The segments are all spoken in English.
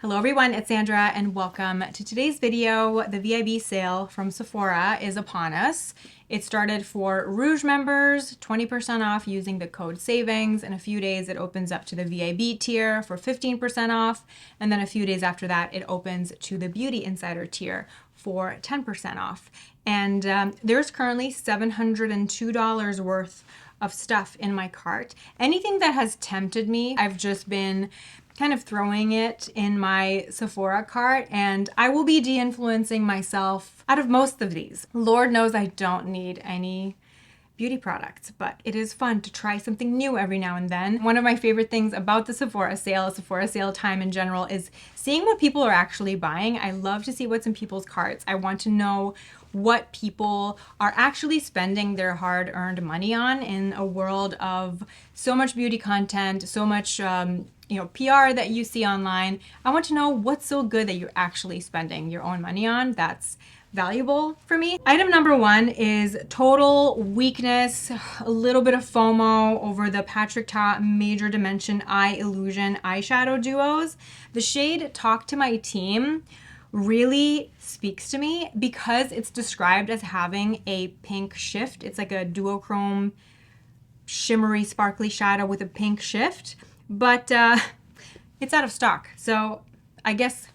Hello everyone, it's Sandra and welcome to today's video. The VIB sale from Sephora is upon us. It started for Rouge members, 20% off using the code SAVINGS. In a few days it opens up to the VIB tier for 15% off, and then a few days after that it opens to the Beauty Insider tier for 10% off. And there's currently $702 worth of stuff in my cart. Anything that has tempted me, I've just been kind of throwing it in my Sephora cart, and I will be de-influencing myself out of most of these. Lord knows I don't need any beauty products, but it is fun to try something new every now and then. One of my favorite things about the Sephora sale time in general, is seeing what people are actually buying. I love to see what's in people's carts. I want to know what people are actually spending their hard-earned money on in a world of so much beauty content, so much PR that you see online. I want to know what's so good that you're actually spending your own money on. That's valuable for me. Item number one is total weakness, a little bit of FOMO over the Patrick Ta Major Dimension Eye Illusion eyeshadow duos. The shade Talk to My Team really speaks to me because it's described as having a pink shift. It's like a duochrome shimmery sparkly shadow with a pink shift, but it's out of stock. So I guess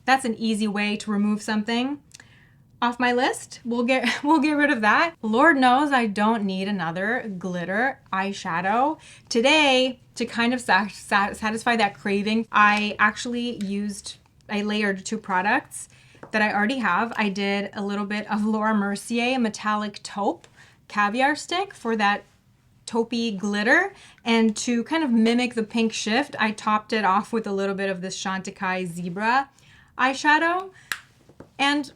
that's an easy way to remove something off my list. We'll get rid of that. Lord knows I don't need another glitter eyeshadow. Today, to kind of satisfy that craving, I layered two products that I already have. I did a little bit of Laura Mercier Metallic Taupe Caviar Stick for that taupey glitter, and to kind of mimic the pink shift, I topped it off with a little bit of this Chantecaille Zebra eyeshadow. And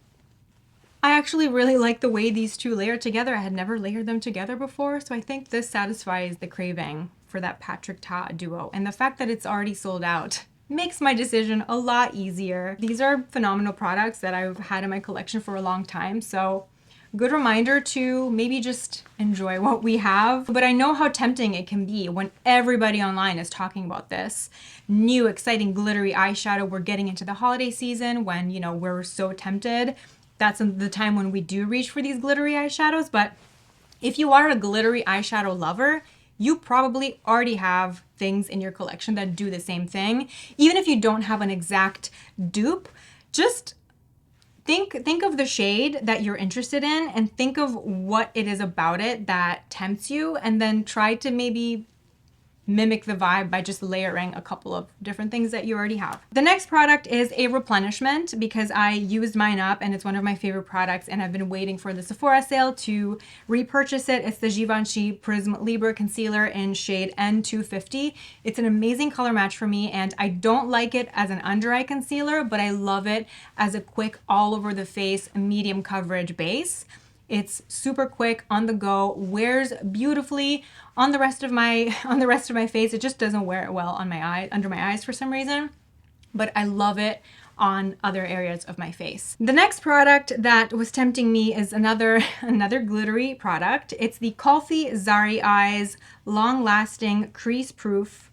I actually really like the way these two layer together. I had never layered them together before, so I think this satisfies the craving for that Patrick Ta duo. And the fact that it's already sold out makes my decision a lot easier. These are phenomenal products that I've had in my collection for a long time, so good reminder to maybe just enjoy what we have. But I know how tempting it can be when everybody online is talking about this new exciting glittery eyeshadow. We're getting into the holiday season when, we're so tempted. That's the time when we do reach for these glittery eyeshadows. But if you are a glittery eyeshadow lover, you probably already have things in your collection that do the same thing. Even if you don't have an exact dupe, just think of the shade that you're interested in and think of what it is about it that tempts you, and then try to maybe mimic the vibe by just layering a couple of different things that you already have. The next product is a replenishment because I used mine up and it's one of my favorite products, and I've been waiting for the Sephora sale to repurchase it. It's the Givenchy Prisme Libre Concealer in shade N250. It's an amazing color match for me, and I don't like it as an under eye concealer, but I love it as a quick all over the face medium coverage base. It's super quick, on the go, wears beautifully on the rest of my face. It just doesn't wear it well on my eye, under my eyes for some reason, but I love it on other areas of my face. The next product that was tempting me is another glittery product. It's the Kulfi Zari Eyes Long Lasting Crease Proof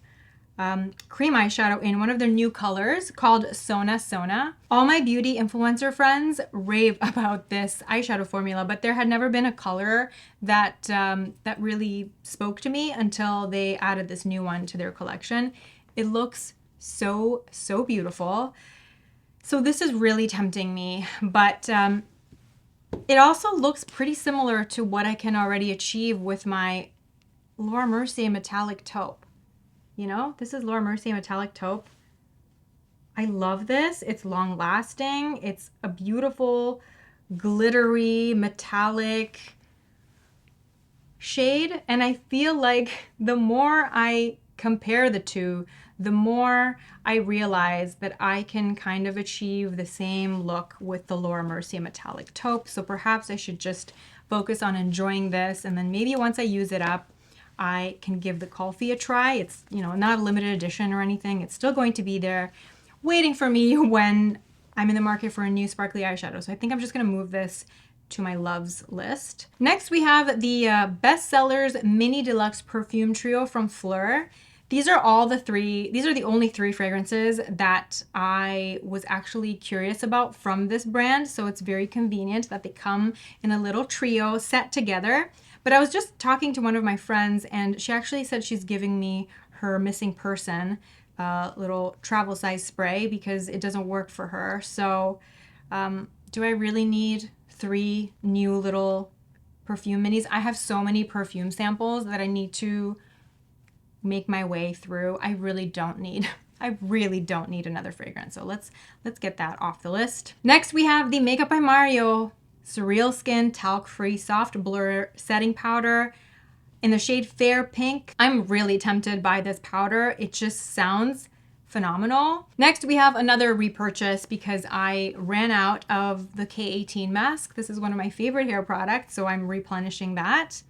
cream eyeshadow in one of their new colors called Sona Sona. All my beauty influencer friends rave about this eyeshadow formula, but there had never been a color that that really spoke to me until they added this new one to their collection. It looks so beautiful. So this is really tempting me, but it also looks pretty similar to what I can already achieve with my Laura Mercier Metallic Taupe. This is Laura Mercier Metallic Taupe. I love this. It's long lasting. It's a beautiful, glittery, metallic shade. And I feel like the more I compare the two, the more I realize that I can kind of achieve the same look with the Laura Mercier Metallic Taupe. So perhaps I should just focus on enjoying this, and then maybe once I use it up, I can give the Kulfi a try. It's, not a limited edition or anything. It's still going to be there waiting for me when I'm in the market for a new sparkly eyeshadow. So I think I'm just going to move this to my loves list. Next, we have the Bestsellers Mini Deluxe Perfume Trio from Phlur. These are the only three fragrances that I was actually curious about from this brand. So it's very convenient that they come in a little trio set together. But I was just talking to one of my friends and she actually said she's giving me her missing person little travel size spray because it doesn't work for her. So do I really need 3 new little perfume minis? I have so many perfume samples that I need to make my way through. I really don't need another fragrance. So let's get that off the list. Next we have the Makeup by Mario Surreal Skin Talc Free Soft Blur Setting Powder in the shade Fair Pink. I'm really tempted by this powder. It just sounds phenomenal. Next, we have another repurchase because I ran out of the K18 mask. This is one of my favorite hair products, so I'm replenishing that.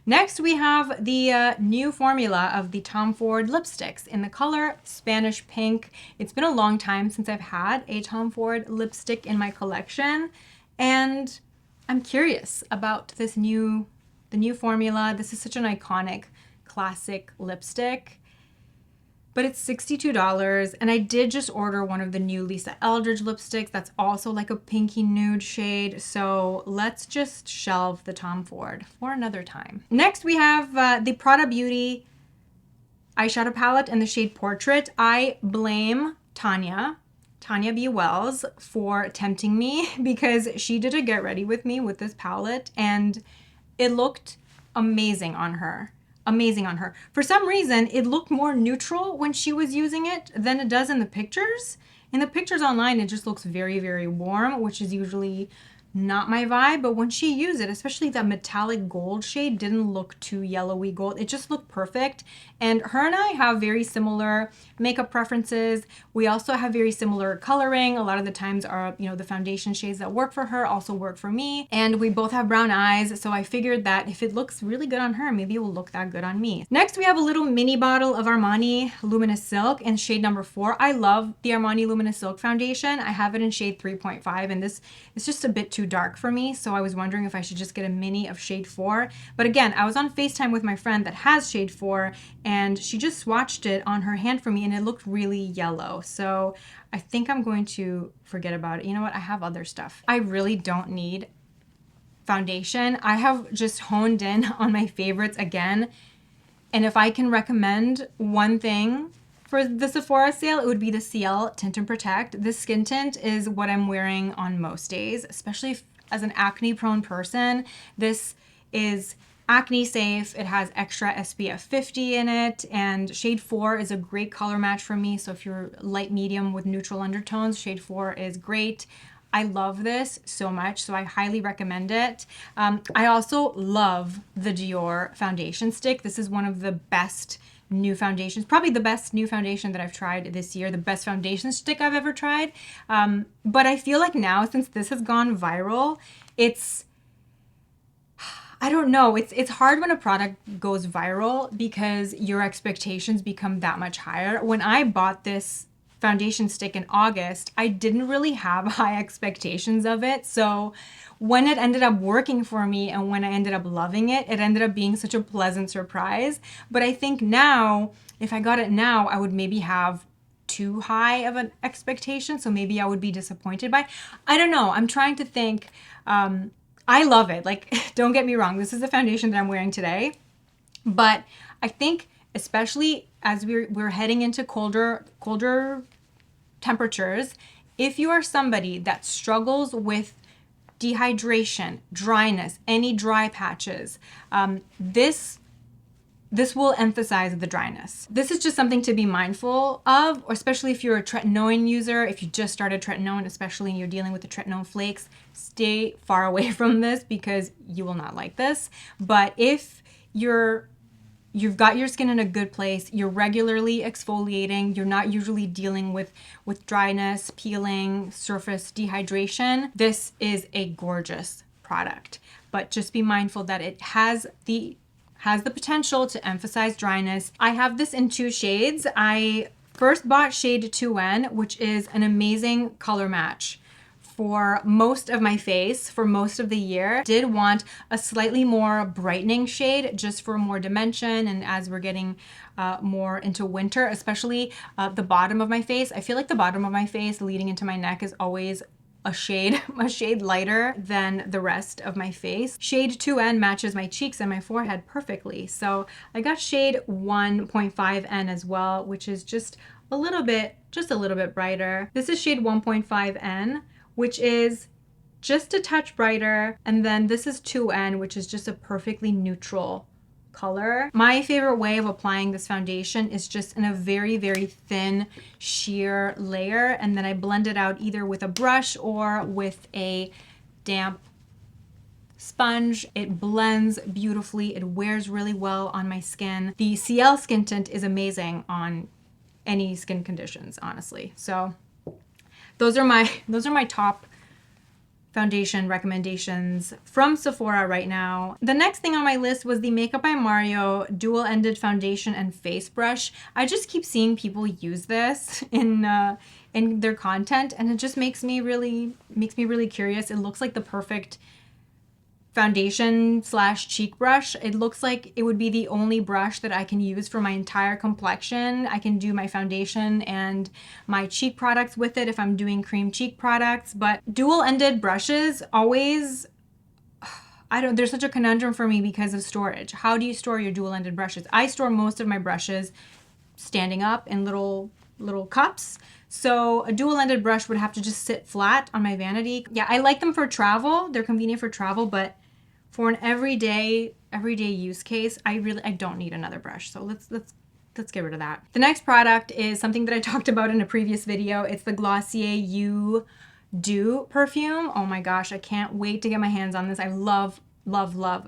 Next, we have the new formula of the Tom Ford lipsticks in the color Spanish Pink. It's been a long time since I've had a Tom Ford lipstick in my collection, and I'm curious about the new formula. This is such an iconic, classic lipstick, but it's $62. And I did just order one of the new Lisa Eldridge lipsticks. That's also like a pinky nude shade. So let's just shelve the Tom Ford for another time. Next, we have the Prada Beauty eyeshadow palette in the shade Portrait. I blame Tanya B. Wells for tempting me because she did a get ready with me with this palette and it looked amazing on her. Amazing on her. For some reason, it looked more neutral when she was using it than it does in the pictures. In the pictures online, it just looks very, very warm, which is usually not my vibe. But when she used it, especially that metallic gold shade didn't look too yellowy gold. It just looked perfect. And her and I have very similar makeup preferences. We also have very similar coloring. A lot of the times the foundation shades that work for her also work for me. And we both have brown eyes. So I figured that if it looks really good on her, maybe it will look that good on me. Next, we have a little mini bottle of Armani Luminous Silk in shade number 4. I love the Armani Luminous Silk foundation. I have it in shade 3.5 and this is just a bit too dark for me. So I was wondering if I should just get a mini of shade 4. But again, I was on FaceTime with my friend that has shade 4 and she just swatched it on her hand for me and it looked really yellow. So I think I'm going to forget about it. You know what? I have other stuff. I really don't need foundation. I have just honed in on my favorites again. And if I can recommend one thing for the Sephora sale, it would be the CL Tint and Protect. This skin tint is what I'm wearing on most days, especially as an acne prone person. This is acne safe. It has extra SPF 50 in it, and shade 4 is a great color match for me. So if you're light medium with neutral undertones, shade 4 is great. I love this so much, so I highly recommend it. I also love the Dior foundation stick. This is one of the best new foundations, probably the best new foundation that I've tried this year, the best foundation stick I've ever tried. But I feel like now, since this has gone viral, I don't know, it's hard when a product goes viral because your expectations become that much higher. When I bought this foundation stick in August, I didn't really have high expectations of it. So when it ended up working for me and when I ended up loving it, it ended up being such a pleasant surprise. But I think now, if I got it now, I would maybe have too high of an expectation. So maybe I would be disappointed by, I don't know. I'm trying to think. I love it. Like, don't get me wrong. This is the foundation that I'm wearing today. But I think especially as we're heading into colder temperatures, if you are somebody that struggles with dehydration, dryness, any dry patches, this will emphasize the dryness. This is just something to be mindful of, or especially if you're a tretinoin user, if you just started tretinoin, especially and you're dealing with the tretinoin flakes, stay far away from this because you will not like this. But if you've got your skin in a good place, you're regularly exfoliating, you're not usually dealing with dryness, peeling, surface dehydration, this is a gorgeous product. But just be mindful that it has the potential to emphasize dryness. I have this in 2 shades. I first bought shade 2N, which is an amazing color match for most of my face, for most of the year. Did want a slightly more brightening shade just for more dimension, and as we're getting more into winter, especially the bottom of my face. I feel like the bottom of my face leading into my neck is always a shade lighter than the rest of my face. Shade 2N matches my cheeks and my forehead perfectly. So I got shade 1.5N as well, which is just a little bit brighter. This is shade 1.5N, which is just a touch brighter. And then this is 2N, which is just a perfectly neutral color. My favorite way of applying this foundation is just in a very, very thin sheer layer, and then I blend it out either with a brush or with a damp sponge. It blends beautifully. It wears really well on my skin. The CL skin tint is amazing on any skin conditions, honestly. So those are my top foundation recommendations from Sephora right now. The next thing on my list was the Makeup by Mario dual-ended foundation and face brush. I just keep seeing people use this in their content, and it just makes me really curious. It looks like the perfect foundation / cheek brush. It looks like it would be the only brush that I can use for my entire complexion. I can do my foundation and my cheek products with it if I'm doing cream cheek products, but dual-ended brushes always, there's such a conundrum for me because of storage. How do you store your dual-ended brushes? I store most of my brushes standing up in little cups. So a dual-ended brush would have to just sit flat on my vanity. Yeah, I like them for travel. They're convenient for travel, but for an everyday use case, I don't need another brush. So let's get rid of that. The next product is something that I talked about in a previous video. It's the Glossier Deux perfume. Oh my gosh, I can't wait to get my hands on this. I love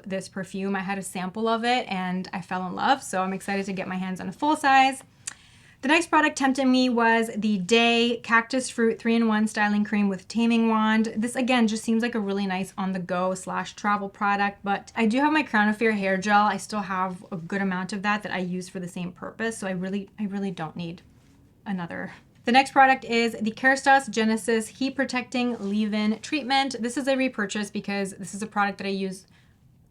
this perfume. I had a sample of it and I fell in love. So I'm excited to get my hands on a full size. The next product tempting me was the Deux Cactus Fruit 3-in-1 Styling Cream with Taming Wand. This again just seems like a really nice on-the-go / travel product, but I do have my Crown Affair hair gel. I still have a good amount of that I use for the same purpose, so I really don't need another. The next product is the Kerastase Genesis Heat Protecting Leave-In Treatment. This is a repurchase because this is a product that I use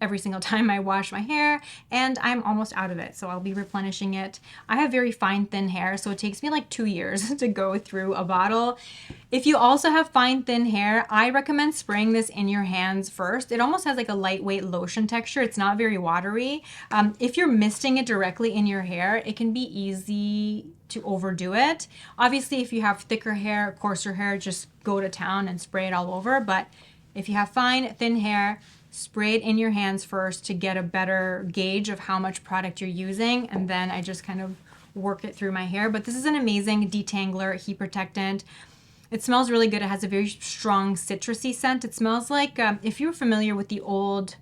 every single time I wash my hair, and I'm almost out of it, so I'll be replenishing it. I have very fine, thin hair, so it takes me like 2 years to go through a bottle. If you also have fine, thin hair, I recommend spraying this in your hands first. It almost has like a lightweight lotion texture. It's not very watery. If you're misting it directly in your hair, it can be easy to overdo it. Obviously, if you have thicker hair, coarser hair, just go to town and spray it all over. But if you have fine, thin hair, spray it in your hands first to get a better gauge of how much product you're using, and then I just kind of work it through my hair. But this is an amazing detangler, heat protectant. It smells really good. It has a very strong citrusy scent. It smells like, if you're familiar with the old,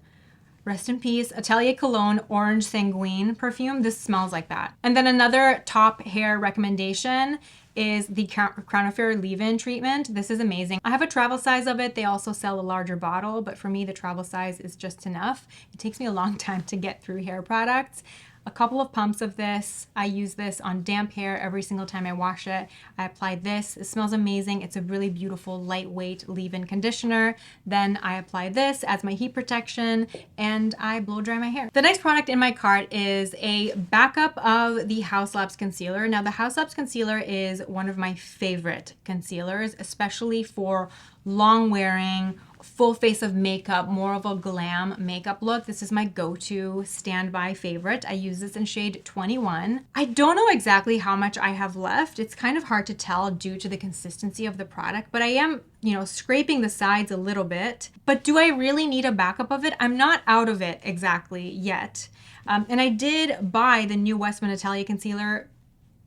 rest in peace, Atelier Cologne Orange Sanguine perfume, this smells like that. And then another top hair recommendation is the Crown Affair leave-in treatment. This is amazing. I have a travel size of it. They also sell a larger bottle, but for me, the travel size is just enough. It takes me a long time to get through hair products. A couple of pumps of this. I use this on damp hair every single time I wash it. I apply this. It smells amazing. It's a really beautiful, lightweight leave-in conditioner. Then I apply this as my heat protection, and I blow dry my hair. The next product in my cart is a backup of the Haus Labs concealer. Now, the Haus Labs concealer is one of my favorite concealers, especially for long-wearing, full face of makeup, more of a glam makeup look. This is my go-to standby favorite. I use this in shade 21. I don't know exactly how much I have left. It's kind of hard to tell due to the consistency of the product, but I am, scraping the sides a little bit. But do I really need a backup of it? I'm not out of it exactly yet. And I did buy the new Westman Atelier concealer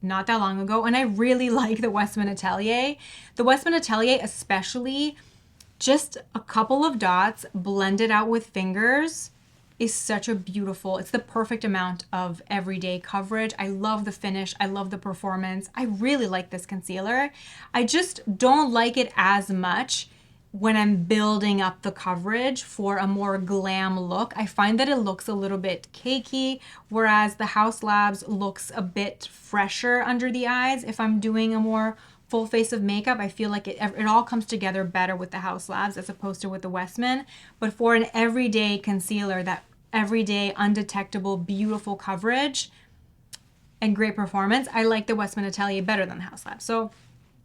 not that long ago, and I really like the Westman Atelier. The Westman Atelier especially, just a couple of dots blended out with fingers is such a beautiful, it's the perfect amount of everyday coverage. I love the finish. I love the performance. I really like this concealer. I just don't like it as much when I'm building up the coverage for a more glam look. I find that it looks a little bit cakey, whereas the Haus Labs looks a bit fresher under the eyes if I'm doing a more full face of makeup, I feel like it all comes together better with the Haus Labs as opposed to with the Westman. But for an everyday concealer, that everyday undetectable beautiful coverage and great performance, I like the Westman Atelier better than the Haus Labs. So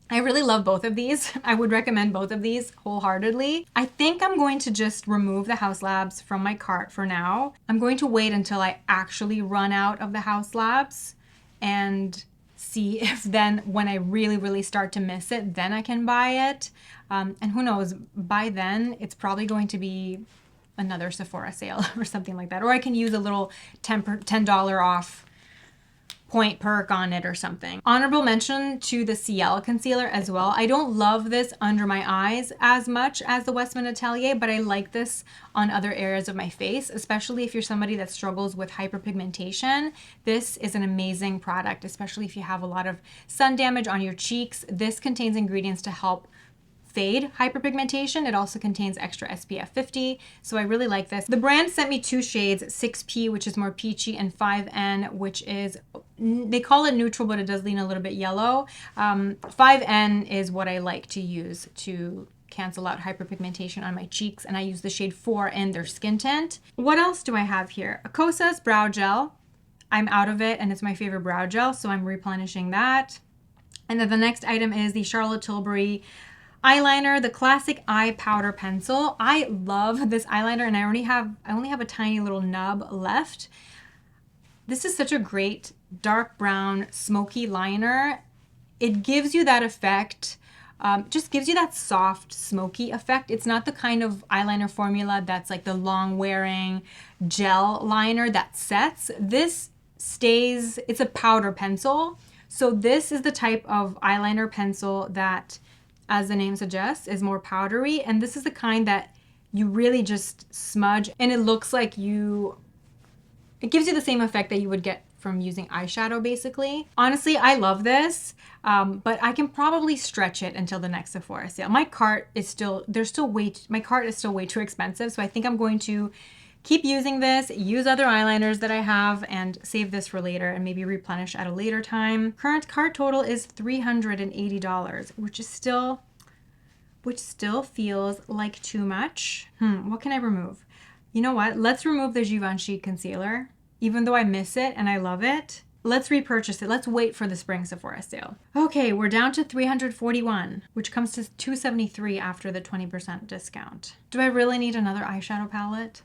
I really love both of these. I would recommend both of these wholeheartedly. I think I'm going to just remove the Haus Labs from my cart for now. I'm going to wait until I actually run out of the Haus Labs and see if then when I really start to miss it, then I can buy it. And who knows, by then it's probably going to be another Sephora sale or something like that. Or I can use a little $10 off point perk on it or something. Honorable mention to the Ciel concealer as well. I don't love this under my eyes as much as the Westman Atelier, but I like this on other areas of my face, especially if you're somebody that struggles with hyperpigmentation. This is an amazing product, especially if you have a lot of sun damage on your cheeks. This contains ingredients to help fade hyperpigmentation. It also contains extra SPF 50, so I really like this. The brand sent me 2 shades, 6P, which is more peachy, and 5N, which is, they call it neutral, but it does lean a little bit yellow. 5N is what I like to use to cancel out hyperpigmentation on my cheeks, and I use the shade 4 in their skin tint. What else do I have here? A Kosas brow gel. I'm out of it, and it's my favorite brow gel, so I'm replenishing that. And then the next item is the Charlotte Tilbury eyeliner, the classic eye powder pencil. I love this eyeliner, and I only have a tiny little nub left. This is such a great dark brown smoky liner. It gives you that effect, just gives you that soft smoky effect. It's not the kind of eyeliner formula that's like the long wearing gel liner that sets. This stays, it's a powder pencil. So this is the type of eyeliner pencil that, as the name suggests, is more powdery, and this is the kind that you really just smudge, and it looks like it gives you the same effect that you would get from using eyeshadow, basically. Honestly, I love this, but I can probably stretch it until the next Sephora sale. My cart is still way too expensive, so I think I'm going to keep using this, use other eyeliners that I have, and save this for later and maybe replenish at a later time. Current cart total is $380, which still feels like too much. What can I remove? You know what? Let's remove the Givenchy concealer. Even though I miss it and I love it, let's repurchase it. Let's wait for the spring Sephora sale. Okay, we're down to $341, which comes to $273 after the 20% discount. Do I really need another eyeshadow palette?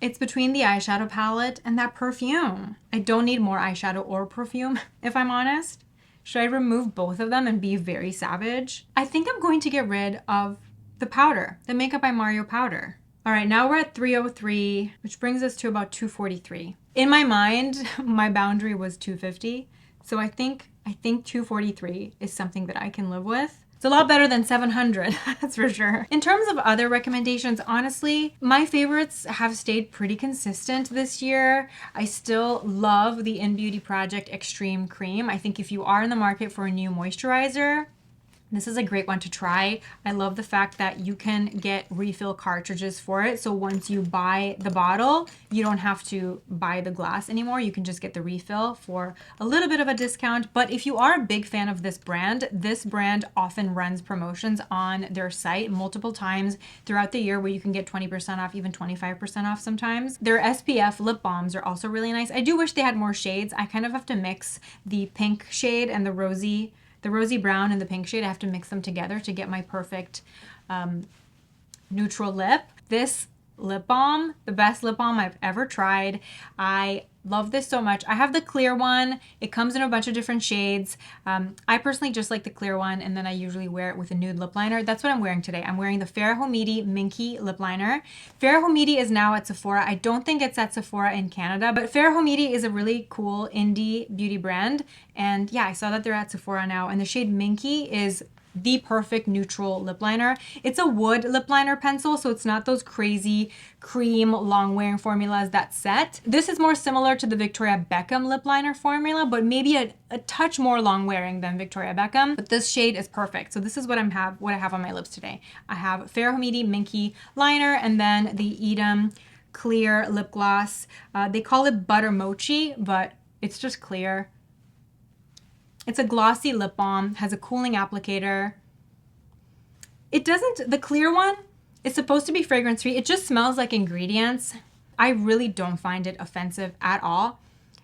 It's between the eyeshadow palette and that perfume. I don't need more eyeshadow or perfume, if I'm honest. Should I remove both of them and be very savage? I think I'm going to get rid of the powder, the Makeup by Mario powder. All right, now we're at 303, which brings us to about 243. In my mind, my boundary was 250. So I think 243 is something that I can live with. It's a lot better than 700, that's for sure. In terms of other recommendations, honestly, my favorites have stayed pretty consistent this year. I still love the In Beauty Project Extreme Cream. I think if you are in the market for a new moisturizer, this is a great one to try. I love the fact that you can get refill cartridges for it. So once you buy the bottle, you don't have to buy the glass anymore. You can just get the refill for a little bit of a discount. But if you are a big fan of this brand often runs promotions on their site multiple times throughout the year where you can get 20% off, even 25% off sometimes. Their SPF lip balms are also really nice. I do wish they had more shades. I kind of have to mix the pink shade and the rosy brown and the pink shade. I have to mix them together to get my perfect neutral lip. This lip balm, the best lip balm I've ever tried. I love this so much. I have the clear one. It comes in a bunch of different shades. I personally just like the clear one, and then I usually wear it with a nude lip liner. That's what I'm wearing today. I'm wearing the Farrah Homidi Minky lip liner. Farrah Homidi is now at Sephora. I don't think it's at Sephora in Canada, but Farrah Homidi is a really cool indie beauty brand. And yeah, I saw that they're at Sephora now, and the shade Minky is the perfect neutral lip liner. It's a wood lip liner pencil, so it's not those crazy cream long wearing formulas that set. This is more similar to the Victoria Beckham lip liner formula, but maybe a touch more long wearing than Victoria Beckham. But this shade is perfect. So this is what I have on my lips today. I have Farrah Homidi Minky liner, and then the Edam clear lip gloss. They call it butter mochi, but it's just clear. It's a glossy lip balm, has a cooling applicator. It doesn't, the clear one is supposed to be fragrance free. It just smells like ingredients. I really don't find it offensive at all.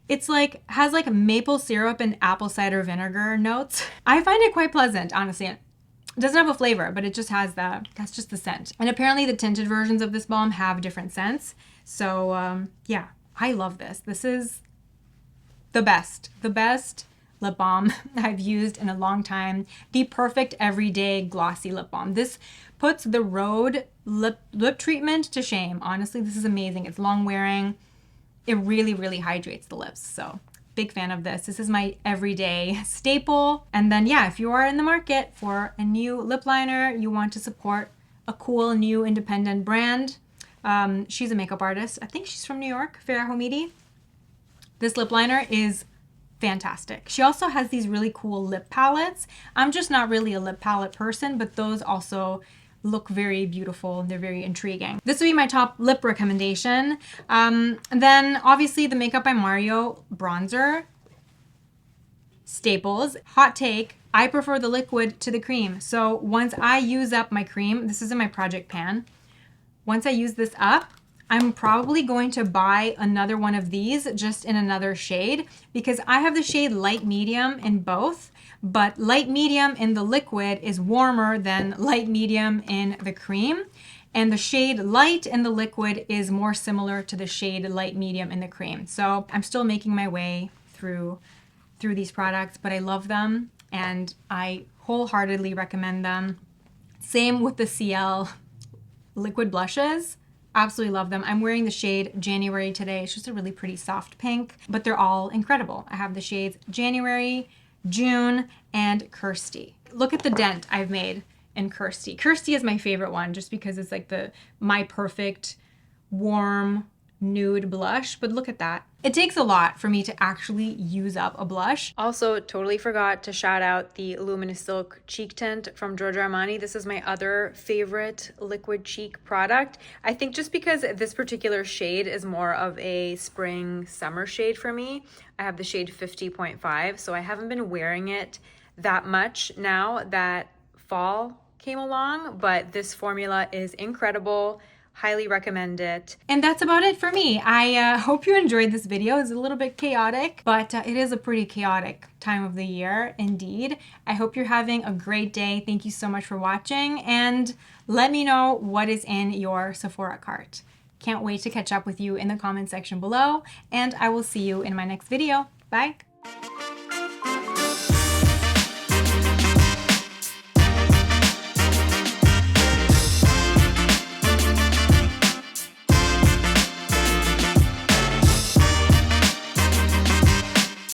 It's like, has like maple syrup and apple cider vinegar notes. I find it quite pleasant, honestly. It doesn't have a flavor, but it just has that's just the scent. And apparently the tinted versions of this balm have different scents. So yeah, I love this. This is the best lip balm I've used in a long time. The perfect everyday glossy lip balm. This puts the Rhode lip treatment to shame. Honestly, this is amazing. It's long wearing. It really, really hydrates the lips. So big fan of this. This is my everyday staple. And then yeah, if you are in the market for a new lip liner, you want to support a cool new independent brand. She's a makeup artist. I think she's from New York, Farah Homidi. This lip liner is fantastic. She also has these really cool lip palettes. I'm just not really a lip palette person, but those also look very beautiful. They're very intriguing. This would be my top lip recommendation. And then obviously the Makeup by Mario bronzer. Staples. Hot take, I prefer the liquid to the cream. So once I use up my cream, this is in my project pan. Once I use this up, I'm probably going to buy another one of these just in another shade because I have the shade light medium in both, but light medium in the liquid is warmer than light medium in the cream. And the shade light in the liquid is more similar to the shade light medium in the cream. So I'm still making my way through these products, but I love them and I wholeheartedly recommend them. Same with the CL liquid blushes. Absolutely love them. I'm wearing the shade January today. It's just a really pretty soft pink, but they're all incredible. I have the shades January, June, and Kirsty. Look at the dent I've made in Kirsty. Kirsty is my favorite one just because it's like my perfect warm nude blush, but look at that. It takes a lot for me to actually use up a blush. Also, totally forgot to shout out the Luminous Silk Cheek Tint from Giorgio Armani. This is my other favorite liquid cheek product. I think just because this particular shade is more of a spring summer shade for me. I have the shade 50.5, so I haven't been wearing it that much now that fall came along, but this formula is incredible. Highly recommend it. And that's about it for me. I hope you enjoyed this video. It's a little bit chaotic, but it is a pretty chaotic time of the year indeed. I hope you're having a great day. Thank you so much for watching and let me know what is in your Sephora cart. Can't wait to catch up with you in the comment section below and I will see you in my next video. Bye.